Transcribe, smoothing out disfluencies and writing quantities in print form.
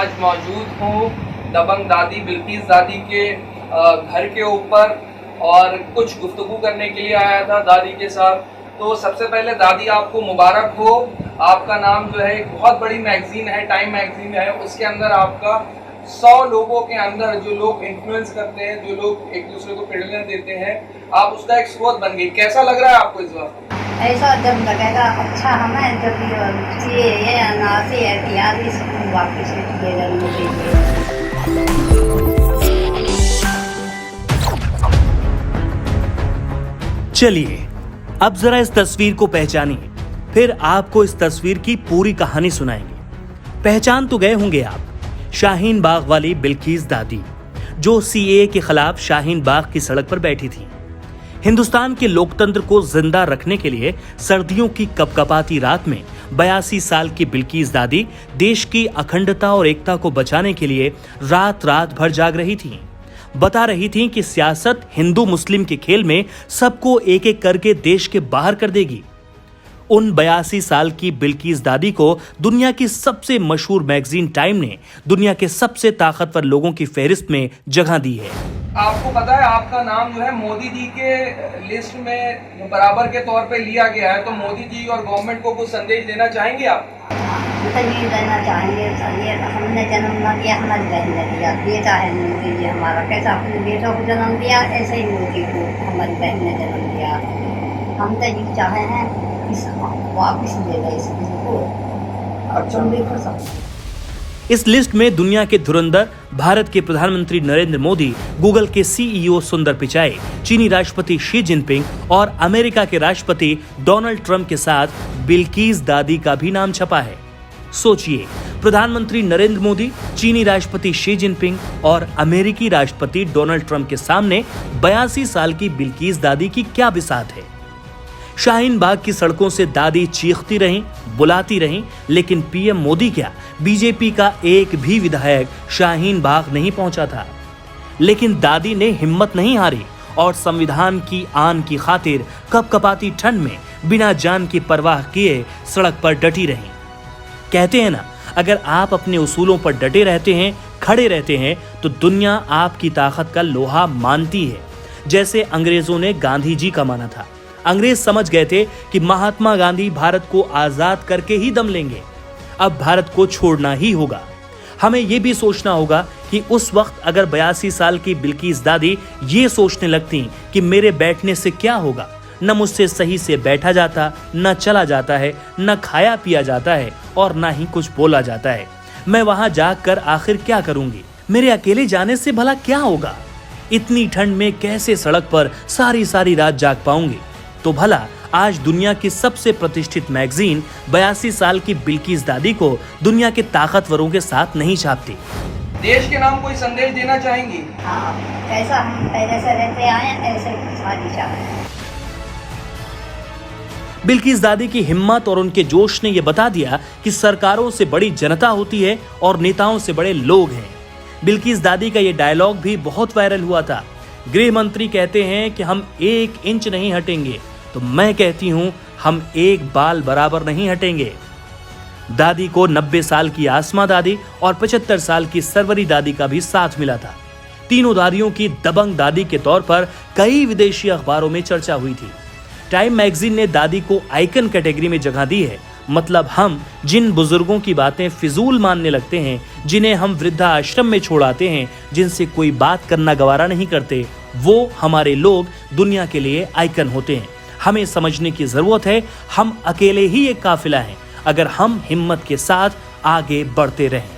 आज मौजूद हूँ दबंग दादी बिल्किस दादी के घर के ऊपर और कुछ गुफ्तगू करने के लिए आया था दादी के साथ। तो सबसे पहले दादी आपको मुबारक हो। आपका नाम जो है एक बहुत बड़ी मैगजीन है, टाइम मैगजीन है, उसके अंदर आपका 100 लोगों के अंदर जो लोग इन्फ्लुएंस करते हैं, जो लोग एक दूसरे को प्रेरणा देते हैं, आप उसका एक स्रोत बन गई। कैसा लग रहा है आपको इस वक्त? ऐसा जब लगेगा अच्छा हमें जब ये अनासी एहतियाती स्कूल वापस चलिए अब जरा इस तस्वीर को पहचानिए, फिर आपको इस तस्वीर की पूरी कहानी सुनाएंगे। पहचान तो गए होंगे आप, शाहीन बाग वाली बिल्किस दादी जो सीएए के खिलाफ शाहीन बाग की सड़क पर बैठी थी। हिंदुस्तान के लोकतंत्र को जिंदा रखने के लिए सर्दियों की कपकपाती रात में 82 साल की बिल्किस दादी देश की अखंडता और एकता को बचाने के लिए रात रात भर जाग रही थी। बता रही थी कि सियासत हिंदू मुस्लिम के खेल में सबको एक एक करके देश के बाहर कर देगी। उन 82 साल की बिल्किस दादी को दुनिया की सबसे मशहूर मैगजीन टाइम ने दुनिया के सबसे ताकतवर लोगों की फहरिस्त में जगह दी है। आपको पता है आपका नाम जो है मोदी जी के लिस्ट में बराबर के तौर पे लिया गया है, तो मोदी जी और गवर्नमेंट को कुछ संदेश देना चाहेंगे आप? ये देना चाहेंगे, हमने जन्म न दिया, हमारी बहन ने दिया, बेटा है मोदी जी हमारा। कैसा अपने बेटों को जन्म दिया, ऐसे ही मोदी को हमारी बहन ने जन्म दिया। हम तो ये चाहे हैं वापिस ले गए इसको। अच्छा, इस लिस्ट में दुनिया के धुरंधर भारत के प्रधानमंत्री नरेंद्र मोदी, गूगल के सीईओ सुंदर पिचाई, चीनी राष्ट्रपति शी जिनपिंग और अमेरिका के राष्ट्रपति डोनाल्ड ट्रंप के साथ बिल्किस दादी का भी नाम छपा है। सोचिए, प्रधानमंत्री नरेंद्र मोदी, चीनी राष्ट्रपति शी जिनपिंग और अमेरिकी राष्ट्रपति डोनाल्ड ट्रंप के सामने 82 साल की बिल्किस दादी की क्या बिसात है। शाहीन बाग की सड़कों से दादी चीखती रहीं, बुलाती रहीं, लेकिन पीएम मोदी क्या, बीजेपी का एक भी विधायक शाहीन बाग नहीं पहुंचा था। लेकिन दादी ने हिम्मत नहीं हारी और संविधान की आन की खातिर कपकपाती ठंड में बिना जान की परवाह किए सड़क पर डटी रहीं। कहते हैं ना, अगर आप अपने उसूलों पर डटे रहते हैं, खड़े रहते हैं, तो दुनिया आपकी ताकत का लोहा मानती है। जैसे अंग्रेजों ने गांधी जी का माना था। अंग्रेज समझ गए थे कि महात्मा गांधी भारत को आजाद करके ही दम लेंगे। अब भारत को छोड़ना ही होगा। हमें यह भी सोचना होगा कि उस वक्त अगर 82 साल की बिल्किस दादी ये सोचने लगती कि मेरे बैठने से क्या होगा, न मुझसे सही से बैठा जाता, न चला जाता है, न खाया पिया जाता है और न ही कुछ बोला जाता है, मैं वहां जाकर आखिर क्या करूंगी? मेरे अकेले जाने से भला क्या होगा? इतनी ठंड में कैसे सड़क पर सारी सारी रात जाग पाऊंगी? तो भला आज दुनिया की सबसे प्रतिष्ठित मैगजीन 82 साल की बिल्किस दादी को दुनिया के ताकतवरों के साथ नहीं छापती। देश के नाम कोई संदेश देना चाहेंगी? हाँ, ऐसा हम पहले से रहते आए, ऐसे सारी चाहे। बिल्किस दादी की हिम्मत और उनके जोश ने यह बता दिया कि सरकारों से बड़ी जनता होती है और नेताओं से बड़े लोग हैं। बिल्किस दादी का यह डायलॉग भी बहुत वायरल हुआ था। गृह मंत्री कहते हैं कि हम 1 इंच नहीं हटेंगे, तो मैं कहती हूं हम 1 बाल बराबर नहीं हटेंगे। दादी को 90 साल की आसमा दादी और 75 साल की सरवरी दादी का भी साथ मिला था। तीनों दादियों की दबंग दादी के तौर पर कई विदेशी अखबारों में चर्चा हुई थी। टाइम मैगजीन ने दादी को आइकन कैटेगरी में जगह दी है। मतलब हम जिन बुजुर्गों की बातें फिजूल मानने लगते हैं, जिन्हें हम वृद्धा आश्रम में छोड़ आते हैं, जिनसे कोई बात करना गवारा नहीं करते, वो हमारे लोग दुनिया के लिए आइकन होते हैं। हमें समझने की जरूरत है, हम अकेले ही एक काफिला हैं, अगर हम हिम्मत के साथ आगे बढ़ते रहें।